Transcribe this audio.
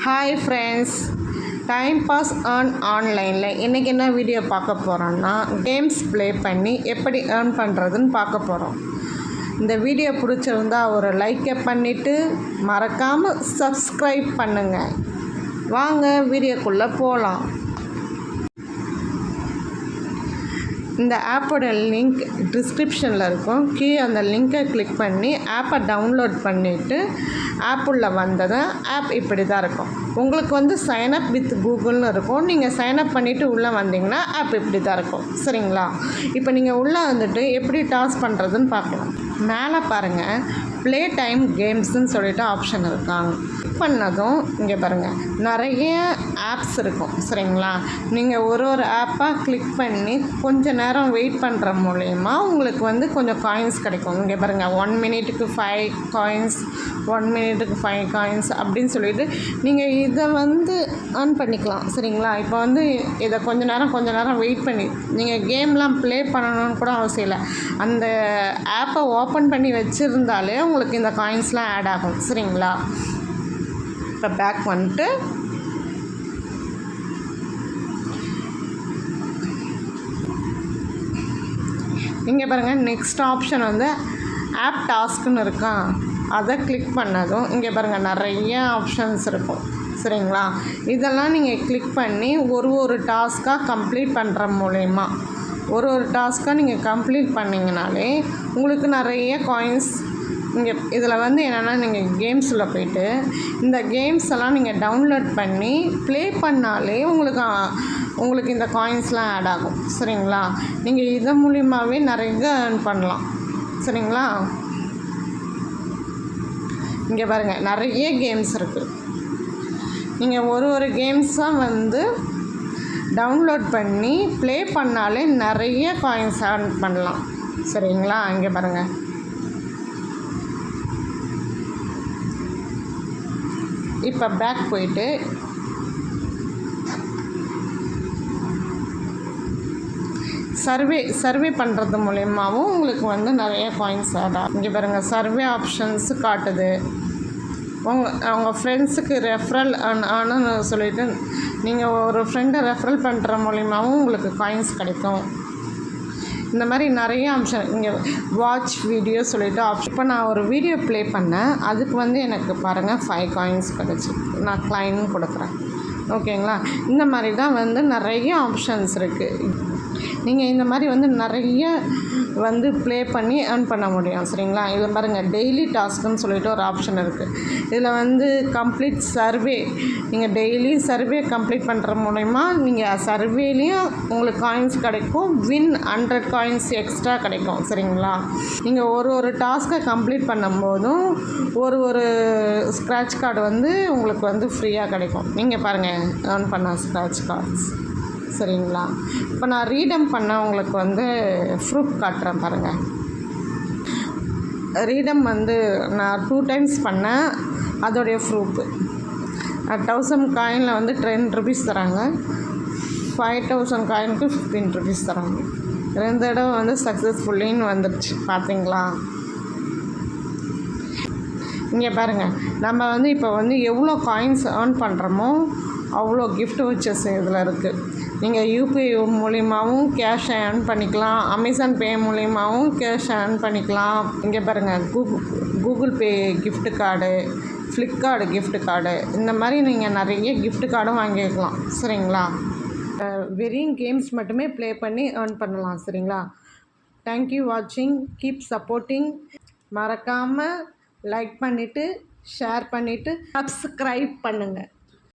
Hi friends, time pass ஆன்லைனில் இன்றைக்கி என்ன வீடியோ பார்க்க போகிறோன்னா கேம்ஸ் ப்ளே பண்ணி எப்படி ஏர்ன் பண்ணுறதுன்னு பார்க்க போகிறோம். இந்த வீடியோ பிடிச்சிருந்தா ஒரு லைக்கை பண்ணிவிட்டு மறக்காமல் சப்ஸ்கிரைப் பண்ணுங்கள். வாங்க வீடியோக்குள்ளே போகலாம். இந்த ஆப்போட லிங்க் டிஸ்கிரிப்ஷனில் இருக்கும். கீழே அந்த லிங்கை கிளிக் பண்ணி ஆப்பை டவுன்லோட் பண்ணிவிட்டு ஆப் உள்ளே வந்ததை ஆப் இப்படி தான் இருக்கும். உங்களுக்கு சைனப் வித் கூகுள்னு இருக்கும். நீங்கள் சைனப் பண்ணிவிட்டு உள்ளே வந்தீங்கன்னா ஆப் இப்படி தான் இருக்கும். சரிங்களா? இப்போ நீங்கள் உள்ளே வந்துட்டு எப்படி டாஸ் பண்ணுறதுன்னு பார்க்கலாம். மேலே பாருங்கள், ப்ளே டைம் கேம்ஸ்ன்னு சொல்லிட்டு ஆப்ஷன் இருக்காங்க. கிளிக் பண்ணதும் இங்கே பாருங்கள் நிறைய ஆப்ஸ் இருக்கும். சரிங்களா? நீங்கள் ஒரு ஆப்பாக கிளிக் பண்ணி கொஞ்சம் நேரம் வெயிட் பண்ணுற மூலயமா உங்களுக்கு கொஞ்சம் காயின்ஸ் கிடைக்கும். இங்கே பாருங்கள் 1 மினிட்டுக்கு 5 காயின்ஸ், 1 மினிட்டுக்கு 5 காயின்ஸ் அப்படின்னு சொல்லிட்டு நீங்கள் இதை ஏர்ன் பண்ணிக்கலாம். சரிங்களா? இப்போ இதை கொஞ்சம் நேரம் வெயிட் பண்ணி நீங்கள் கேம்லாம் ப்ளே பண்ணணும்னு கூட அவசியம் இல்லை. அந்த ஆப்பை ஓப்பன் பண்ணி வச்சுருந்தாலே உங்களுக்கு இந்த காயின்ஸ்லாம் ஆட் ஆகும். சரிங்களா? இப்போ பேக் வந்துட்டு இங்கே பாருங்கள், நெக்ஸ்ட் ஆப்ஷன் ஆப் டாஸ்க்குன்னு இருக்கா, அதை கிளிக் பண்ணதும் இங்கே பாருங்கள் நிறைய ஆப்ஷன்ஸ் இருக்கும். சரிங்களா? இதெல்லாம் நீங்கள் கிளிக் பண்ணி ஒரு டாஸ்க்காக கம்ப்ளீட் பண்ணுற மூலயமா ஒரு டாஸ்க்காக நீங்கள் கம்ப்ளீட் பண்ணிங்கனாலே உங்களுக்கு நிறைய காயின்ஸ் இங்கே இதில் என்னென்னா நீங்கள் கேம்ஸில் போய்ட்டு இந்த கேம்ஸ் எல்லாம் நீங்கள் டவுன்லோட் பண்ணி ப்ளே பண்ணாலே உங்களுக்கு இந்த காயின்ஸ்லாம் ஆட் ஆகும். சரிங்களா? நீங்கள் இதன் மூலியமாகவே நிறைய ஏர்ன் பண்ணலாம். சரிங்களா? இங்கே பாருங்கள் நிறைய கேம்ஸ் இருக்குது. நீங்கள் ஒரு கேம்ஸாக டவுன்லோட் பண்ணி ப்ளே பண்ணாலே நிறைய காயின்ஸ் ஏர்ன் பண்ணலாம். சரிங்களா? இங்கே பாருங்கள், இப்போ பேக் போயிட்டு சர்வே பண்ணுறது மூலயமாவும் உங்களுக்கு நிறைய காயின்ஸ் ஆட் ஆகும். இங்கே பாருங்கள், சர்வே ஆப்ஷன்ஸு காட்டுது. அவங்க ஃப்ரெண்ட்ஸுக்கு ரெஃபரல் ஆனுன்னு சொல்லிவிட்டு நீங்கள் ஒரு ஃப்ரெண்டை ரெஃபரல் பண்ணுற மூலியமாகவும் உங்களுக்கு காயின்ஸ் கிடைக்கும். இந்த மாதிரி நிறைய ஆப்ஷன் இங்கே வாட்ச் வீடியோ சொல்லிவிட்டு ஆப்ஷன். இப்போ நான் ஒரு வீடியோ ப்ளே பண்ணேன், அதுக்கு எனக்கு பாருங்கள் 5 காயின்ஸ் கிடச்சி. நான் கிளைன்னு கொடுக்குறேன். ஓகேங்களா? இந்த மாதிரி தான் நிறைய ஆப்ஷன்ஸ் இருக்குது. நீங்கள் இந்த மாதிரி நிறைய ப்ளே பண்ணி ஏர்ன் பண்ண முடியும். சரிங்களா? இதில் பாருங்கள், டெய்லி டாஸ்க்குன்னு சொல்லிட்டு ஒரு ஆப்ஷன் இருக்குது. இதில் கம்ப்ளீட் சர்வே, நீங்கள் டெய்லி சர்வே கம்ப்ளீட் பண்ணுற மூலயமா நீங்கள் சர்வேலேயும் உங்களுக்கு காயின்ஸ் கிடைக்கும். வின் 100 காயின்ஸ் எக்ஸ்ட்ரா கிடைக்கும். சரிங்களா? நீங்கள் ஒரு டாஸ்க்கை கம்ப்ளீட் பண்ணும்போதும் ஒரு ஸ்க்ராட்ச் கார்டு உங்களுக்கு ஃப்ரீயாக கிடைக்கும். நீங்கள் பாருங்கள், ஏர்ன் பண்ண ஸ்க்ராட்ச் கார்ட்ஸ். சரிங்களா? இப்போ நான் ரீடம் பண்ண உங்களுக்கு ப்ரூஃப் காட்டுறேன் பாருங்கள். ரீடம் நான் 2 டைம்ஸ் பண்ணேன். அதோடைய ப்ரூஃபு 1000 காயினில் 10 ருபீஸ் தராங்க. 5000 காயினுக்கு 15 ருபீஸ் தராங்க. 2 தடவை சக்ஸஸ்ஃபுல்லின்னு வந்துடுச்சு. பார்த்தீங்களா? இங்கே பாருங்கள், நம்ம இப்போ எவ்வளோ காயின்ஸ் ஏர்ன் பண்ணுறோமோ அவ்வளோ கிஃப்ட் வச்சஸ் இதில் இருக்குது. நீங்கள் யூபிஐ மூலியமாகவும் கேஷ் ஏர்ன் பண்ணிக்கலாம். அமேசான் பே மூலியமாகவும் கேஷ் ஏர்ன் பண்ணிக்கலாம். இங்கே பாருங்கள், Google Pay gift card, Flipkart gift card, இந்த மாதிரி நீங்கள் நிறைய கிஃப்ட் கார்டும் வாங்கிக்கலாம். சரிங்களா? வெறும் கேம்ஸ் மட்டுமே ப்ளே பண்ணி ஏர்ன் பண்ணலாம். சரிங்களா? தேங்க்யூ வாட்சிங், கீப் சப்போர்ட்டிங். மறக்காமல் லைக் பண்ணிவிட்டு ஷேர் பண்ணிவிட்டு சப்ஸ்கிரைப் பண்ணுங்கள்.